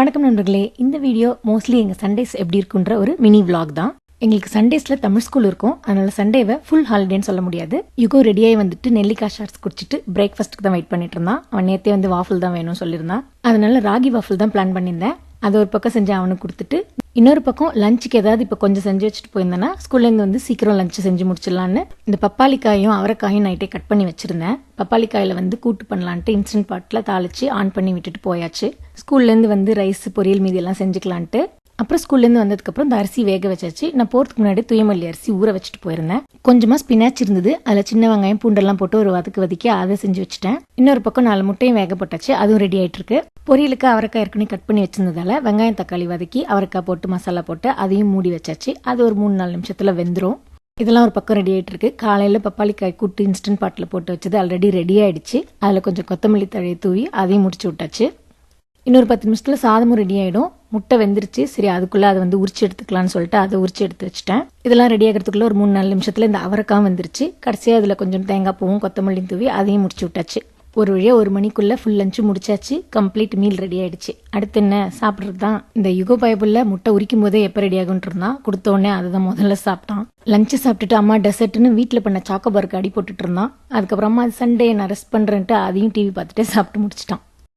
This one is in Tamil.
வணக்கம் நண்பர்களே, இந்த வீடியோ மோஸ்ட்லி எங்கள் சண்டேஸ் எப்படி இருக்குன்ற ஒரு மினி விளாக் தான். எங்களுக்கு சண்டேஸில் தமிழ் ஸ்கூல் இருக்கும், அதனால சண்டேவை ஃபுல் ஹாலிடேன்னு சொல்ல முடியாது. யுகோ ரெடியாகி வந்துட்டு நெல்லிக்காய் ஷார்ட்ஸ் குடிச்சிட்டு பிரேக்ஃபாஸ்ட்டுக்கு தான் வெயிட் பண்ணிட்டு இருந்தான். அவன் நேற்றே வந்து வாஃபிள் தான் வேணும்னு சொல்லியிருந்தான். அதனால ராகி வாஃபிள் தான் பிளான் பண்ணியிருந்தேன். அதை ஒரு பக்கம் செஞ்சு அவனுக்கு கொடுத்துட்டு இன்னொரு பக்கம் லஞ்சுக்கு ஏதாவது இப்போ கொஞ்சம் செஞ்சு வச்சுட்டு போயிருந்தேன்னா ஸ்கூல்லேருந்து வந்து சீக்கிரம் லஞ்சு செஞ்சு முடிச்சிடலான்னு இந்த பப்பாளிக்காயும் அவரைக்காயும் நைட்டே கட் பண்ணி வச்சிருந்தேன். பப்பாளிக்காயில் வந்து கூட்டு பண்ணலான்ட்டு இன்ஸ்டன்ட் பாட்டில் தாளிச்சு ஆன் பண்ணி விட்டுட்டு போயாச்சு. ஸ்கூல்லேருந்து வந்து ரைஸ் பொரியல் மீதி எல்லாம் செஞ்சுக்கலான்ட்டு அப்புறம் ஸ்கூல்லேருந்து வந்ததுக்கப்புறம் இந்த அரிசி வேக வச்சாச்சு. நான் போகிறதுக்கு முன்னாடி தூயமல்லி அரிசி ஊற வச்சுட்டு போயிருந்தேன். கொஞ்சமாக ஸ்பினாச் இருந்தது, அதில் சின்ன வெங்காயம் பூண்டெல்லாம் போட்டு ஒரு வதக்கி அதை செஞ்சு வச்சுட்டேன். இன்னொரு பக்கம் 4 முட்டையும் வேக போட்டாச்சு, அதுவும் ரெடி ஆகிட்டு இருக்கு. பொரியலுக்கு அவரைக்காய் ஏற்கனவே கட் பண்ணி வச்சிருந்ததால வெங்காயம் தக்காளி வதக்கி அவரைக்காய் போட்டு மசாலா போட்டு அதையும் மூடி வச்சாச்சு. அது ஒரு 3-4 நிமிஷத்தில் வெந்துடும். இதெல்லாம் ஒரு பக்கம் ரெடி ஆகிட்டு இருக்கு. காலையில் பப்பாளிக்காய் கூட்டு இன்ஸ்டன்ட் பாட்டில் போட்டு வச்சது ஆல்ரெடி ரெடி ஆகிடுச்சு. அதில் கொஞ்சம் கொத்தமல்லி தழையை தூவி அதையும் முடிச்சு விட்டாச்சு. இன்னொரு 10 நிமிஷத்தில் சாதமும் ரெடி ஆகிடும். முட்டை வெந்துருச்சு, சரி அதுக்குள்ளே அதை வந்து உரிச்சு எடுத்துக்கலான்னு சொல்லிட்டு அதை உரிச்சு எடுத்து வச்சுட்டேன். இதெல்லாம் ரெடி ஆகிறதுக்குள்ளே ஒரு 3-4 நிமிஷத்தில் இந்த அவரைக்காய் வந்துருச்சு. கடைசியாக அதில் கொஞ்சம் தேங்காய் பூவும் கொத்தமல்லியும் தூவி அதையும் முடிச்சு விட்டாச்சு. ஒரு வழியாக 1 மணிக்குள்ளே ஃபுல் லஞ்சு முடிச்சாச்சு. கம்ப்ளீட் மீல் ரெடி ஆகிடுச்சு. அடுத்து என்ன சாப்பிட்றது தான். இந்த யுகோ பைபிளில் முட்டை உரிக்கும் போதே எப்போ ரெடி ஆகுன்ட்டு இருந்தான். கொடுத்தோடனே அதை தான் முதல்ல சாப்பிட்டான். லஞ்சு சாப்பிட்டுட்டு அம்மா டெசர்ட்னு வீட்டில் பண்ண சாக்கோபாருக்கு அடி போட்டுட்டு இருந்தான். அதுக்கப்புறமா அது சண்டே நான் ரெஸ்ட் பண்ணுறேன்ட்டு அதையும் டிவி பார்த்துட்டே சாப்பிட்டு முடிச்சிட்டான்.